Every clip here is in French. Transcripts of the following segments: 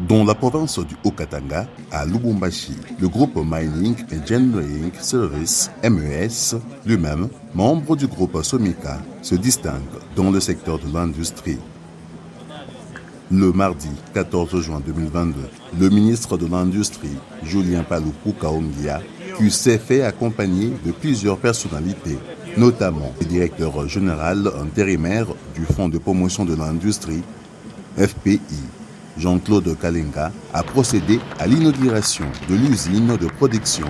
Dans la province du Haut-Katanga, à Lubumbashi, le groupe Mining Engineering Service, MES, lui-même, membre du groupe Somika, se distingue dans le secteur de l'industrie. Le mardi 14 juin 2022, le ministre de l'Industrie, Julien Paluku Kaongia, qui s'est fait accompagner de plusieurs personnalités, notamment le directeur général intérimaire du Fonds de promotion de l'industrie, FPI, Jean-Claude Kalenga, a procédé à l'inauguration de l'usine de production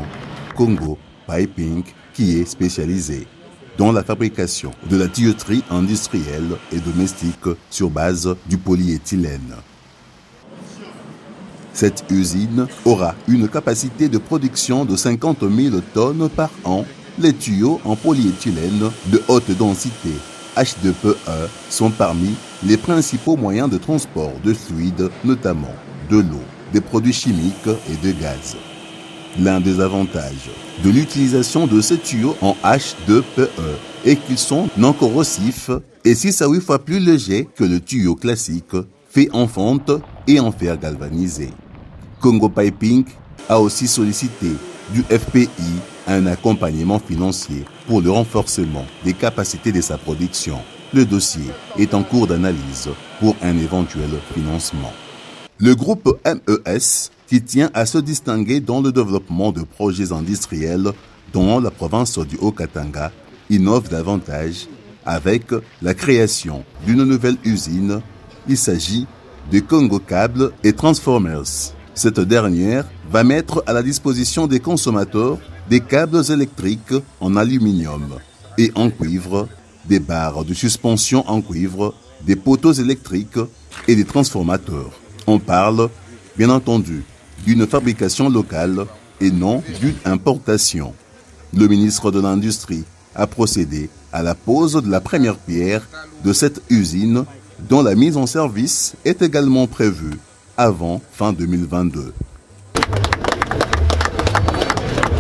Congo Piping, qui est spécialisée dans la fabrication de la tuyauterie industrielle et domestique sur base du polyéthylène. Cette usine aura une capacité de production de 50 000 tonnes par an. Les tuyaux en polyéthylène de haute densité H2PE sont parmi les principaux moyens de transport de fluides, notamment de l'eau, des produits chimiques et de gaz. L'un des avantages de l'utilisation de ces tuyaux en H2PE est qu'ils sont non corrosifs et 6 à 8 fois plus légers que le tuyau classique fait en fonte et en fer galvanisé. Congo Piping a aussi sollicité du FPI un accompagnement financier pour le renforcement des capacités de sa production. Le dossier est en cours d'analyse pour un éventuel financement. Le groupe MES, qui tient à se distinguer dans le développement de projets industriels dans la province du Haut-Katanga, innove davantage avec la création d'une nouvelle usine. Il s'agit de Congo Cable et Transformers. Cette dernière va mettre à la disposition des consommateurs des câbles électriques en aluminium et en cuivre, des barres de suspension en cuivre, des poteaux électriques et des transformateurs. On parle, bien entendu, d'une fabrication locale et non d'une importation. Le ministre de l'Industrie a procédé à la pose de la première pierre de cette usine dont la mise en service est également prévue avant fin 2022.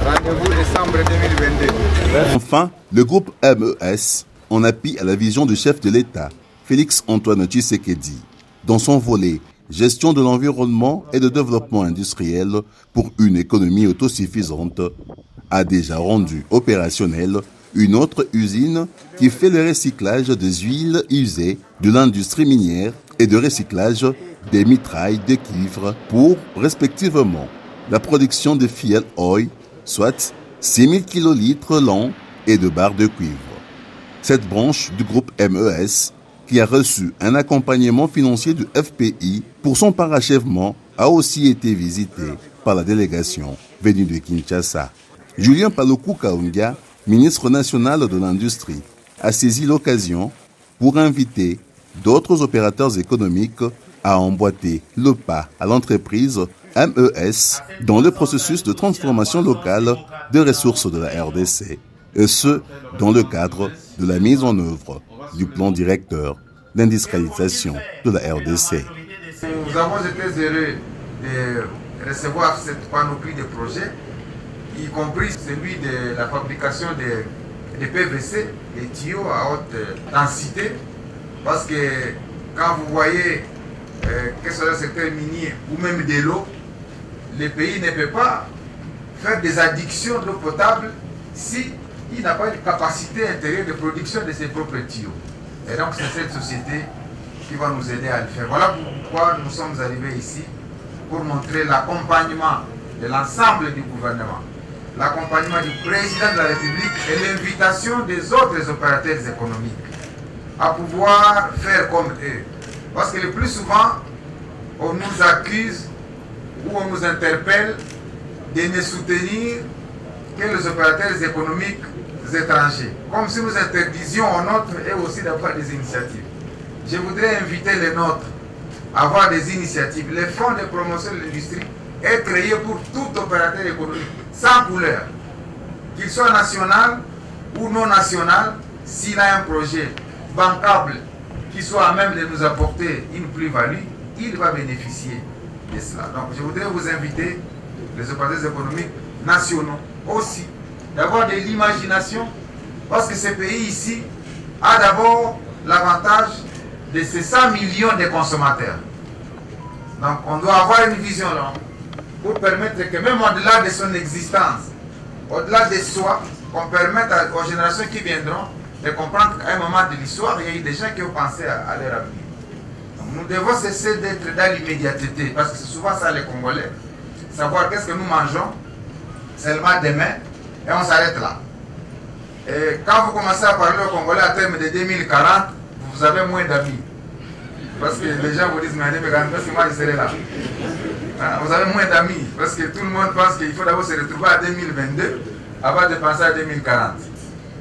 Rendez-vous décembre 2022. Enfin, le groupe MES, en appui à la vision du chef de l'État, Félix-Antoine Tshisekedi, dans son volet gestion de l'environnement et de développement industriel pour une économie autosuffisante, a déjà rendu opérationnelle une autre usine qui fait le recyclage des huiles usées de l'industrie minière et de recyclage des mitrailles de cuivre pour, respectivement, la production de fuel oil, soit 6000 kilolitres l'an, et de barres de cuivre. Cette branche du groupe MES, qui a reçu un accompagnement financier du FPI pour son parachèvement, a aussi été visitée par la délégation venue de Kinshasa. Julien Paluku Kaongia, ministre national de l'Industrie, a saisi l'occasion pour inviter d'autres opérateurs économiques à emboîter le pas à l'entreprise MES dans le processus de transformation locale des ressources de la RDC, et ce, dans le cadre de la mise en œuvre du plan directeur d'industrialisation de la RDC. Nous avons été heureux de recevoir cette panoplie de projets, y compris celui de la fabrication des PVC, des tuyaux à haute densité, parce que quand vous voyez que ce soit le secteur minier ou même de l'eau, le pays ne peut pas faire des addictions d'eau potable si il n'a pas une capacité intérieure de production de ses propres tuyaux. Et donc c'est cette société qui va nous aider à le faire. Voilà pourquoi nous sommes arrivés ici, pour montrer l'accompagnement de l'ensemble du gouvernement, l'accompagnement du président de la République et l'invitation des autres opérateurs économiques à pouvoir faire comme eux. Parce que le plus souvent, on nous accuse ou on nous interpelle de ne soutenir que les opérateurs économiques étrangers, comme si nous interdisions aux nôtres et aussi d'avoir des initiatives. Je voudrais inviter les nôtres à avoir des initiatives. Le fonds de promotion de l'industrie est créé pour tout opérateur économique, sans couleur, qu'il soit national ou non national. S'il a un projet bancable qui soit à même de nous apporter une plus-value, il va bénéficier de cela. Donc je voudrais vous inviter, les opérateurs économiques nationaux aussi, d'avoir de l'imagination, parce que ce pays ici a d'abord l'avantage de ces 100 millions de consommateurs. Donc on doit avoir une vision là, pour permettre que même au-delà de son existence, au-delà de soi, qu'on permette aux générations qui viendront de comprendre qu'à un moment de l'histoire, il y a eu des gens qui ont pensé à leur avenir. Donc, nous devons cesser d'être dans l'immédiateté, parce que c'est souvent ça les Congolais, savoir qu'est-ce que nous mangeons seulement demain, et on s'arrête là. Et quand vous commencez à parler aux Congolais à terme de 2040, vous avez moins d'amis. Parce que les gens vous disent, mais parce que moi je serai là. Vous avez moins d'amis, parce que tout le monde pense qu'il faut d'abord se retrouver à 2022 avant de penser à 2040.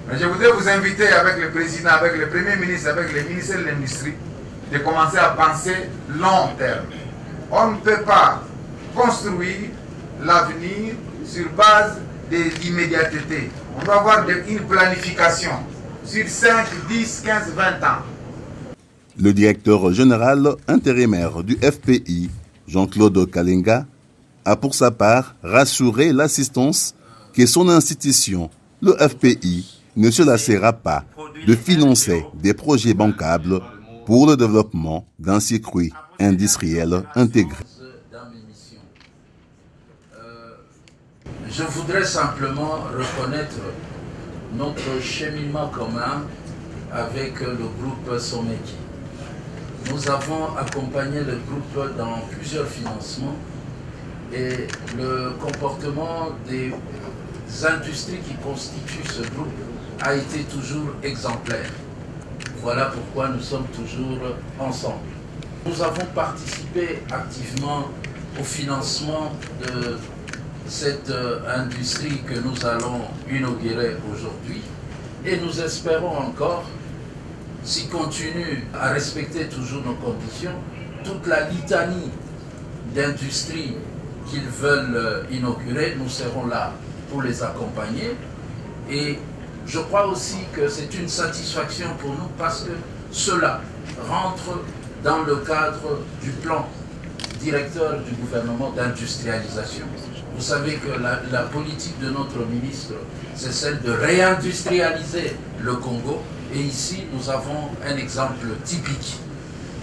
Mais je voudrais vous inviter avec le président, avec le premier ministre, avec les ministres de l'Industrie, de commencer à penser long terme. On ne peut pas construire l'avenir sur base de l'immédiateté. On doit avoir une planification sur 5, 10, 15, 20 ans. Le directeur général intérimaire du FPI, Jean-Claude Kalenga, a pour sa part rassuré l'assistance que son institution, le FPI, ne se lassera pas de financer des projets bancables pour le développement d'un circuit industriel intégré. Je voudrais simplement reconnaître notre cheminement commun avec le groupe Someki. Nous avons accompagné le groupe dans plusieurs financements et le comportement des industries qui constituent ce groupe a été toujours exemplaire. Voilà pourquoi nous sommes toujours ensemble. Nous avons participé activement au financement de cette industrie que nous allons inaugurer aujourd'hui et nous espérons encore, s'ils continuent à respecter toujours nos conditions, toute la litanie d'industries qu'ils veulent inaugurer, nous serons là pour les accompagner. Et je crois aussi que c'est une satisfaction pour nous parce que cela rentre dans le cadre du plan directeur du gouvernement d'industrialisation. Vous savez que la politique de notre ministre, c'est celle de réindustrialiser le Congo. Et ici, nous avons un exemple typique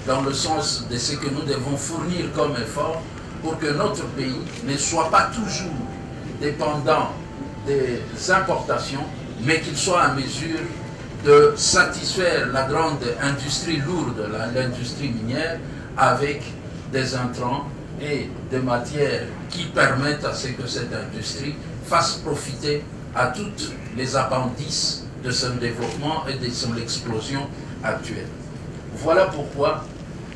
dans le sens de ce que nous devons fournir comme effort pour que notre pays ne soit pas toujours dépendant des importations, mais qu'il soit en mesure de satisfaire la grande industrie lourde, l'industrie minière, avec des intrants et des matières qui permettent à ce que cette industrie fasse profiter à toutes les appendices de son développement et de son explosion actuelle. Voilà pourquoi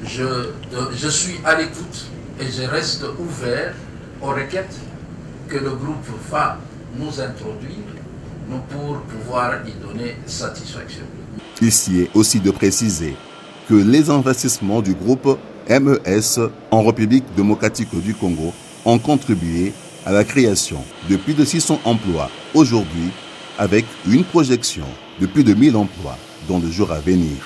je suis à l'écoute et je reste ouvert aux requêtes que le groupe va nous introduire pour pouvoir y donner satisfaction. Ici est aussi de préciser que les investissements du groupe MES en République démocratique du Congo ont contribué à la création de plus de 600 emplois aujourd'hui, avec une projection de plus de 1000 emplois dans le jour à venir.